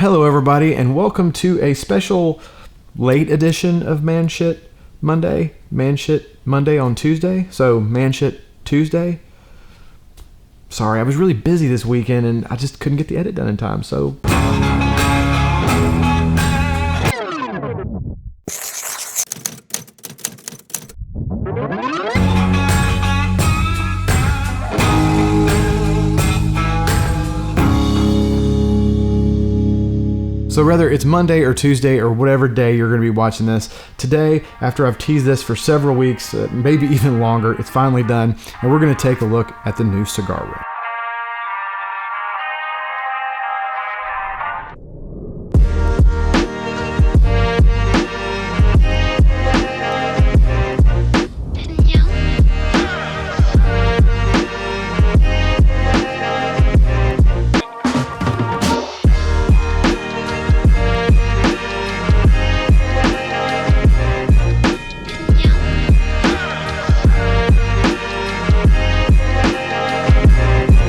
Hello everybody, and welcome to a special late edition of Man Shit Monday. Man Shit Monday on Tuesday, so Man Shit Tuesday. Sorry, I was really busy this weekend and I just couldn't get the edit done in time, so... So whether it's Monday or Tuesday or whatever day you're going to be watching this, today, after I've teased this for several weeks, maybe even longer, it's finally done, and we're going to take a look at the new cigar room.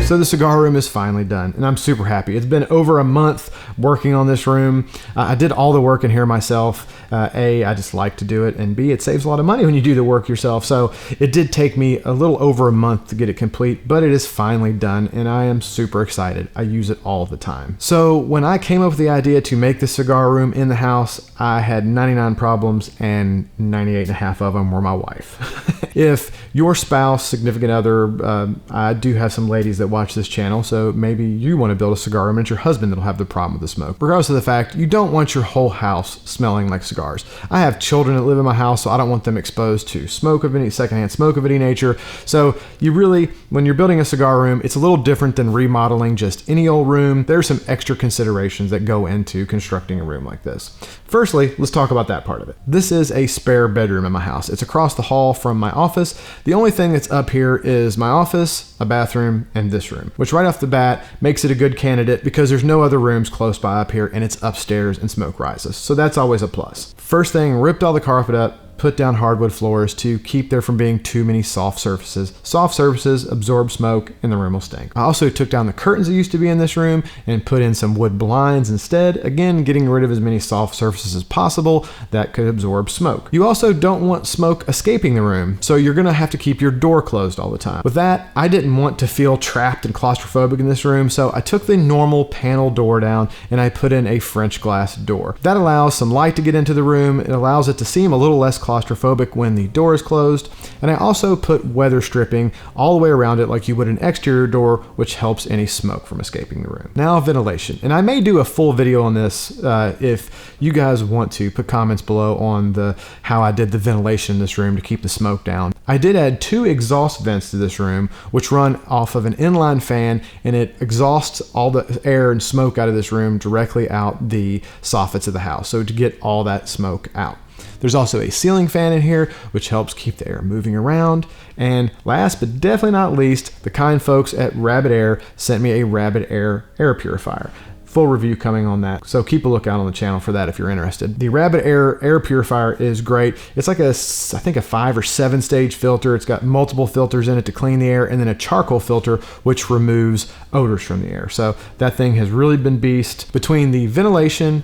So the cigar room is finally done, and I'm super happy. It's been over a month working on this room. I did all the work in here myself. A, I just like to do it, and B, it saves a lot of money when you do the work yourself. So it did take me a little over a month to get it complete, but it is finally done, and I am super excited. I use it all the time. So when I came up with the idea to make the cigar room in the house, I had 99 problems, and 98 and a half of them were my wife. If your spouse, significant other, I do have some ladies that watch this channel, so maybe you want to build a cigar room and it's your husband that'll have the problem with the smoke. Regardless of the fact, you don't want your whole house smelling like cigars. I have children that live in my house, so I don't want them exposed to smoke of any secondhand smoke of any nature. So you really, when you're building a cigar room, it's a little different than remodeling just any old room. There's some extra considerations that go into constructing a room like this. Firstly, let's talk about that part of it. This is a spare bedroom in my house. It's across the hall from my office. The only thing that's up here is my office, a bathroom, and this room, which right off the bat makes it a good candidate because there's no other rooms close by up here and it's upstairs and smoke rises. So that's always a plus. First thing, ripped all the carpet up, put down hardwood floors to keep there from being too many soft surfaces. Soft surfaces absorb smoke and the room will stink. I also took down the curtains that used to be in this room and put in some wood blinds instead, again getting rid of as many soft surfaces as possible that could absorb smoke. You also don't want smoke escaping the room, so you're going to have to keep your door closed all the time. With that, I didn't want to feel trapped and claustrophobic in this room, so I took the normal panel door down and I put in a French glass door. That allows some light to get into the room. It allows it to seem a little less claustrophobic when the door is closed, and I also put weather stripping all the way around it like you would an exterior door, which helps any smoke from escaping the room. Now ventilation, and I may do a full video on this if you guys want to. Put comments below on how I did the ventilation in this room to keep the smoke down. I did add 2 exhaust vents to this room, which run off of an inline fan, and it exhausts all the air and smoke out of this room directly out the soffits of the house, so to get all that smoke out. There's also a ceiling fan in here, which helps keep the air moving around. And last but definitely not least, the kind folks at Rabbit Air sent me a Rabbit Air air purifier. Full review coming on that, so keep a lookout on the channel for that if you're interested. The Rabbit Air air purifier is great. It's like I think a 5 or 7 stage filter. It's got multiple filters in it to clean the air, and then a charcoal filter which removes odors from the air. So that thing has really been beast. Between the ventilation,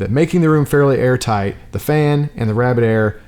making the room fairly airtight, the fan, and the Rabbit Air,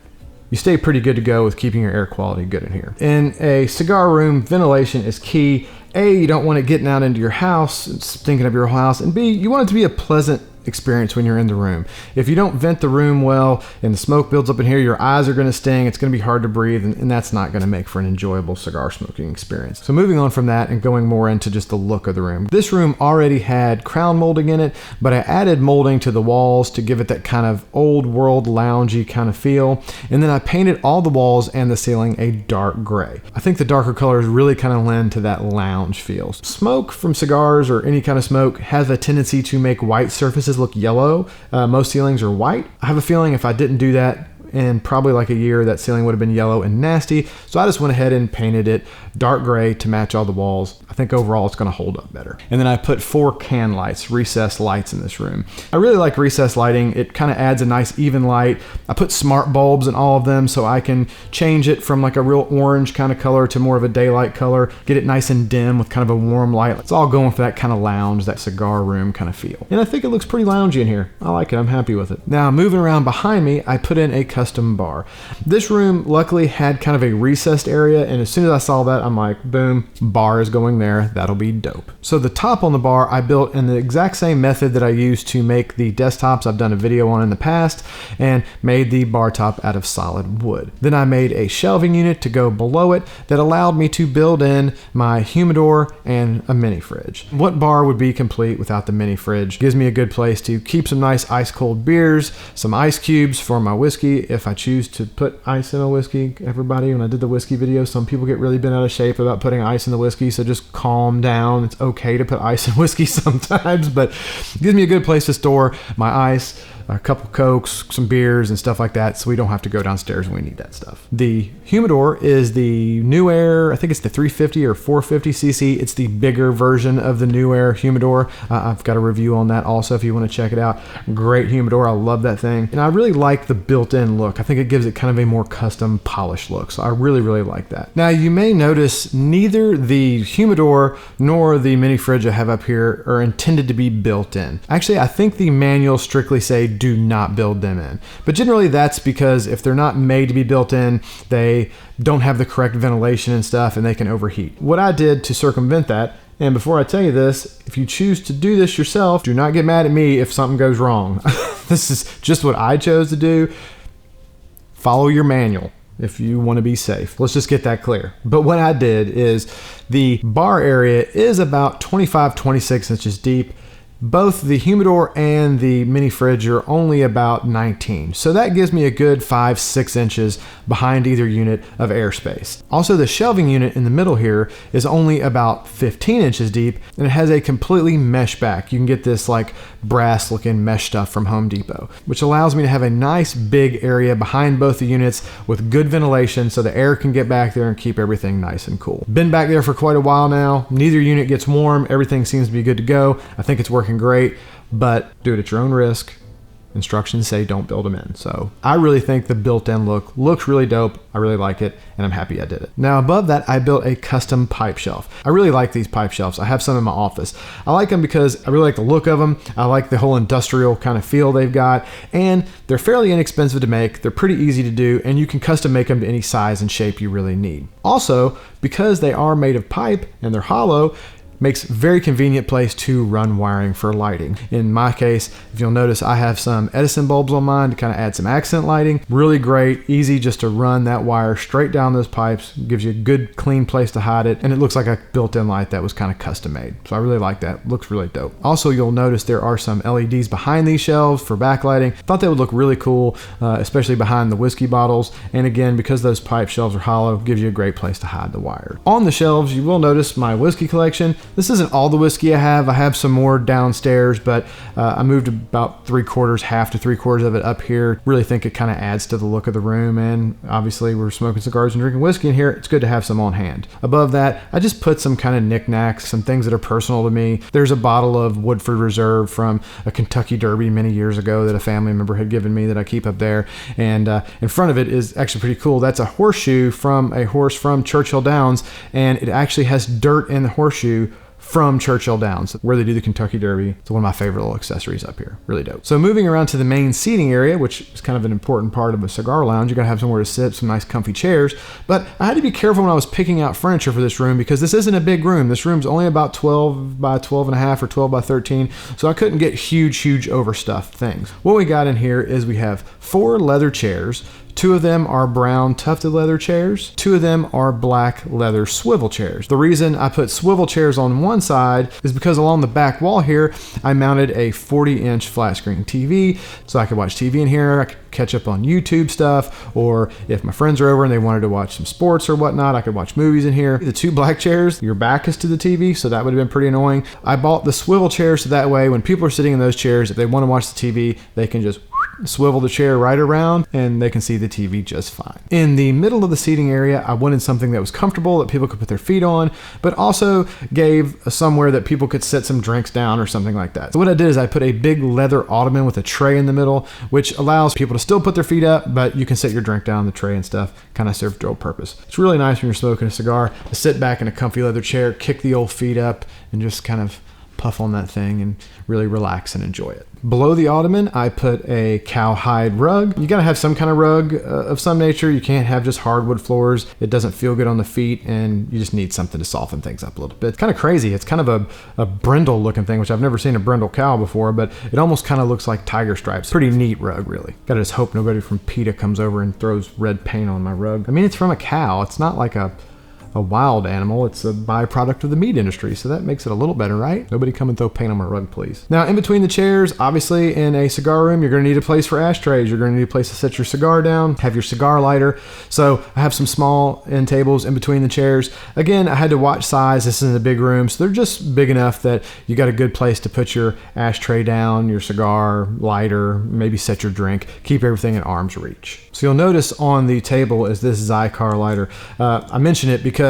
you stay pretty good to go with keeping your air quality good in here. In a cigar room, ventilation is key. A, you don't want it getting out into your house, stinking up your whole house, and B, you want it to be a pleasant experience when you're in the room. If you don't vent the room well and the smoke builds up in here, your eyes are going to sting, it's going to be hard to breathe, and that's not going to make for an enjoyable cigar smoking experience. So moving on from that and going more into just the look of the room. This room already had crown molding in it, but I added molding to the walls to give it that kind of old world loungy kind of feel, and then I painted all the walls and the ceiling a dark gray. I think the darker colors really kind of lend to that lounge feel. Smoke from cigars or any kind of smoke has a tendency to make white surfaces look yellow. Most ceilings are white. I have a feeling if I didn't do that in probably like a year, that ceiling would have been yellow and nasty. So I just went ahead and painted it dark gray to match all the walls. I think overall it's going to hold up better. And then I put 4 can lights, recessed lights in this room. I really like recessed lighting. It kind of adds a nice even light. I put smart bulbs in all of them so I can change it from like a real orange kind of color to more of a daylight color, get it nice and dim with kind of a warm light. It's all going for that kind of lounge, that cigar room kind of feel. And I think it looks pretty loungy in here. I like it. I'm happy with it. Now moving around behind me, I put in a custom bar. This room luckily had kind of a recessed area, and as soon as I saw that, I'm like, boom, bar is going there. That'll be dope. So the top on the bar I built in the exact same method that I used to make the desktops I've done a video on in the past, and made the bar top out of solid wood. Then I made a shelving unit to go below it that allowed me to build in my humidor and a mini fridge. What bar would be complete without the mini fridge? Gives me a good place to keep some nice ice cold beers, some ice cubes for my whiskey if I choose to put ice in a whiskey. Everybody, when I did the whiskey video, some people get really bent out of shape about putting ice in the whiskey, so just calm down. It's okay to put ice in whiskey sometimes, but it gives me a good place to store my ice, a couple Cokes, some beers and stuff like that, so we don't have to go downstairs when we need that stuff. The humidor is the New Air, I think it's the 350 or 450 cc. It's the bigger version of the New Air humidor. I've got a review on that also if you want to check it out. Great humidor. I love that thing. And I really like the built-in look. I think it gives it kind of a more custom polished look. So I really, really like that. Now you may notice neither the humidor nor the mini fridge I have up here are intended to be built in. Actually, I think the manuals strictly say do not build them in. But generally that's because if they're not made to be built in, they don't have the correct ventilation and stuff, and they can overheat. What I did to circumvent that, and before I tell you this, if you choose to do this yourself, do not get mad at me if something goes wrong. This is just what I chose to do. Follow your manual if you want to be safe. Let's just get that clear. But what I did is the bar area is about 25-26 inches deep. Both the humidor and the mini fridge are only about 19. So that gives me a good 5-6 inches behind either unit of airspace. Also, the shelving unit in the middle here is only about 15 inches deep, and it has a completely mesh back. You can get this like brass looking mesh stuff from Home Depot, which allows me to have a nice big area behind both the units with good ventilation so the air can get back there and keep everything nice and cool. Been back there for quite a while now. Neither unit gets warm. Everything seems to be good to go. I think it's working great, but do it at your own risk. Instructions say don't build them in. So I really think the built-in look looks really dope. I really like it, and I'm happy I did it. Now above that, I built a custom pipe shelf. I really like these pipe shelves. I have some in my office. I like them because I really like the look of them. I like the whole industrial kind of feel they've got, and they're fairly inexpensive to make. They're pretty easy to do, and you can custom make them to any size and shape you really need. Also, because they are made of pipe and they're hollow, makes a very convenient place to run wiring for lighting. In my case, if you'll notice, I have some Edison bulbs on mine to kind of add some accent lighting. Really great, easy just to run that wire straight down those pipes, gives you a good clean place to hide it, and it looks like a built-in light that was kind of custom made. So I really like that, looks really dope. Also, you'll notice there are some LEDs behind these shelves for backlighting. Thought they would look really cool, especially behind the whiskey bottles. And again, because those pipe shelves are hollow, gives you a great place to hide the wire. On the shelves, you will notice my whiskey collection. This isn't all the whiskey I have some more downstairs, but I moved about half to three quarters of it up here. Really think it kind of adds to the look of the room, and obviously we're smoking cigars and drinking whiskey in here. It's good to have some on hand. Above that, I just put some kind of knickknacks, some things that are personal to me. There's a bottle of Woodford Reserve from a Kentucky Derby many years ago that a family member had given me that I keep up there, and in front of it is actually pretty cool. That's a horseshoe from a horse from Churchill Downs, and it actually has dirt in the horseshoe from Churchill Downs, where they do the Kentucky Derby. It's one of my favorite little accessories up here. Really dope. So moving around to the main seating area, which is kind of an important part of a cigar lounge, you gotta have somewhere to sit, some nice comfy chairs. But I had to be careful when I was picking out furniture for this room because this isn't a big room. This room's only about 12 by 12 and a half or 12 by 13. So I couldn't get huge overstuffed things. What we got in here is we have 4 leather chairs. 2 of them are brown tufted leather chairs. 2 of them are black leather swivel chairs. The reason I put swivel chairs on one side is because along the back wall here, I mounted a 40-inch flat screen TV so I could watch TV in here. I could catch up on YouTube stuff, or if my friends are over and they wanted to watch some sports or whatnot, I could watch movies in here. The 2 black chairs, your back is to the TV, so that would have been pretty annoying. I bought the swivel chairs so that way when people are sitting in those chairs, if they want to watch the TV, they can just swivel the chair right around, and they can see the TV just fine. In the middle of the seating area, I wanted something that was comfortable, that people could put their feet on, but also gave somewhere that people could set some drinks down or something like that. So what I did is I put a big leather ottoman with a tray in the middle, which allows people to still put their feet up, but you can set your drink down the tray and stuff, kind of serve dual purpose. It's really nice when you're smoking a cigar to sit back in a comfy leather chair, kick the old feet up, and just kind of puff on that thing and really relax and enjoy it. Below the ottoman, I put a cowhide rug. You gotta have some kind of rug of some nature. You can't have just hardwood floors. It doesn't feel good on the feet, and you just need something to soften things up a little bit. It's kind of crazy. It's kind of a brindle looking thing, which I've never seen a brindle cow before, but it almost kind of looks like tiger stripes. Pretty neat rug, really. Gotta just hope nobody from PETA comes over and throws red paint on my rug. I mean, it's from a cow. It's not like a wild animal. It's a byproduct of the meat industry, so that makes it a little better, right? Nobody come and throw paint on my rug, please. Now, in between the chairs, obviously in a cigar room, you're gonna need a place for ashtrays. You're gonna need a place to set your cigar down, have your cigar lighter. So I have some small end tables in between the chairs. Again, I had to watch size. This isn't a big room, so they're just big enough that you got a good place to put your ashtray down, your cigar lighter, maybe set your drink, keep everything at arm's reach. So you'll notice on the table is this Cigar lighter. I mention it because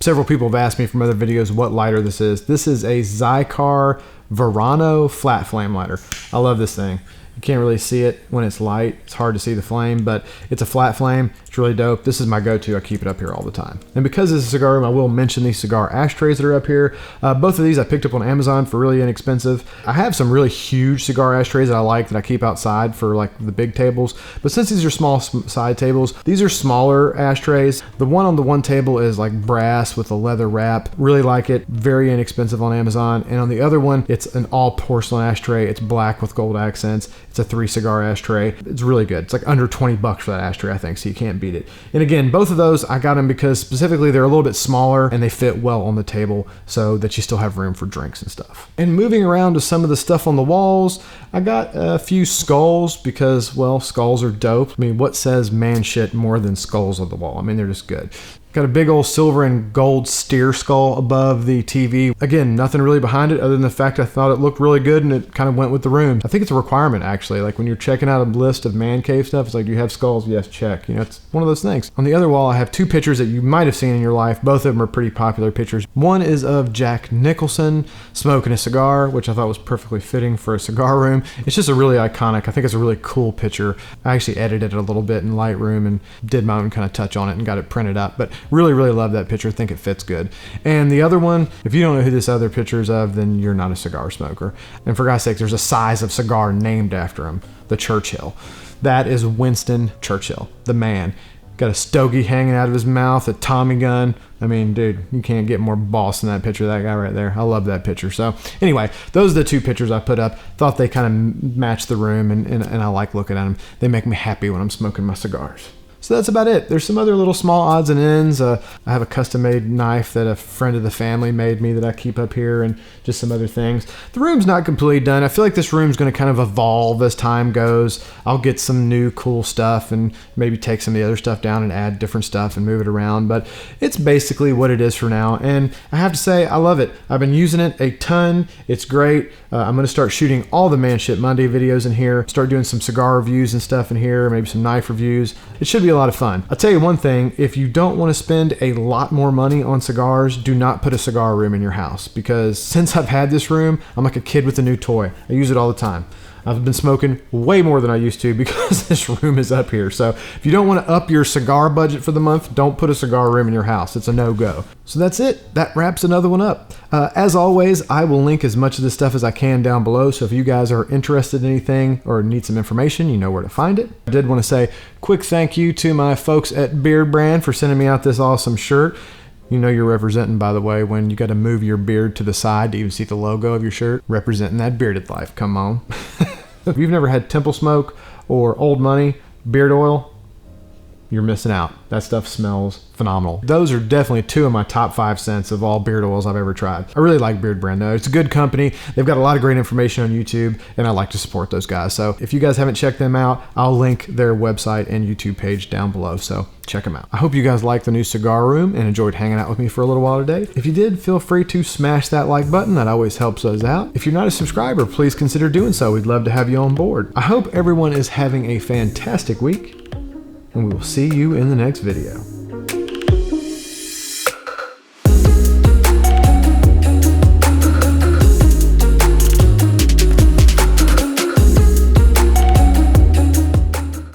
several people have asked me from other videos what lighter this is. This is a Cigar Verano flat flame lighter. I love this thing. You can't really see it when it's light. It's hard to see the flame, but it's a flat flame. It's really dope. This is my go-to. I keep it up here all the time. And because this is a cigar room, I will mention these cigar ashtrays that are up here. Both of these I picked up on Amazon for really inexpensive. I have some really huge cigar ashtrays that I like that I keep outside for like the big tables. But since these are small side tables, these are smaller ashtrays. The one on the one table is like brass with a leather wrap. Really like it. Very inexpensive on Amazon. And on the other one, it's an all porcelain ashtray. It's black with gold accents. It's a 3 cigar ashtray. It's really good. It's like under $20 for that ashtray, I think, so you can't beat it. And again, both of those, I got them because specifically they're a little bit smaller and they fit well on the table so that you still have room for drinks and stuff. And moving around to some of the stuff on the walls, I got a few skulls because, well, skulls are dope. I mean, what says man shit more than skulls on the wall? I mean, they're just good. Got a big old silver and gold steer skull above the TV. Again, nothing really behind it other than the fact I thought it looked really good and it kind of went with the room. I think it's a requirement actually. Like when you're checking out a list of man cave stuff, it's like, do you have skulls? Yes, check. You know, it's one of those things. On the other wall, I have 2 pictures that you might have seen in your life. Both of them are pretty popular pictures. One is of Jack Nicholson smoking a cigar, which I thought was perfectly fitting for a cigar room. It's just a really iconic, I think it's a really cool picture. I actually edited it a little bit in Lightroom and did my own kind of touch on it and got it printed up. But really love that picture. I think it fits good. And the other one, if you don't know who this other picture is of, then you're not a cigar smoker. And for God's sake, there's a size of cigar named after him, the Churchill. That is Winston Churchill, the man. Got a stogie hanging out of his mouth, a Tommy gun. I mean, dude, you can't get more boss than that picture of that guy right there. I love that picture. So anyway, those are the 2 pictures I put up. Thought they kind of match the room and I like looking at them. They make me happy when I'm smoking my cigars. So that's about it. There's some other little small odds and ends. I have a custom-made knife that a friend of the family made me that I keep up here and just some other things. The room's not completely done. I feel like this room's going to kind of evolve as time goes. I'll get some new cool stuff and maybe take some of the other stuff down and add different stuff and move it around. But it's basically what it is for now. And I have to say, I love it. I've been using it a ton. It's great. I'm going to start shooting all the Man Shit Monday videos in here. Start doing some cigar reviews and stuff in here. Maybe some knife reviews. It should be a lot of fun. I'll tell you one thing, if you don't want to spend a lot more money on cigars, do not put a cigar room in your house, because since I've had this room, I'm like a kid with a new toy. I use it all the time. I've been smoking way more than I used to because this room is up here. So if you don't want to up your cigar budget for the month, don't put a cigar room in your house. It's a no-go. So that's it. That wraps another one up. As always, I will link as much of this stuff as I can down below. So if you guys are interested in anything or need some information, you know where to find it. I did want to say quick thank you to my folks at Beard Brand for sending me out this awesome shirt. You know you're representing, by the way, when you got to move your beard to the side to even see the logo of your shirt. Representing that bearded life. Come on. If you've never had Temple Smoke or Old Money beard oil, you're missing out. That stuff smells phenomenal. Those are definitely 2 of my top 5 scents of all beard oils I've ever tried. I really like Beard Brand though. It's a good company. They've got a lot of great information on YouTube, and I like to support those guys. So if you guys haven't checked them out, I'll link their website and YouTube page down below. So check them out. I hope you guys liked the new cigar room and enjoyed hanging out with me for a little while today. If you did, feel free to smash that like button. That always helps us out. If you're not a subscriber, please consider doing so. We'd love to have you on board. I hope everyone is having a fantastic week, and we will see you in the next video.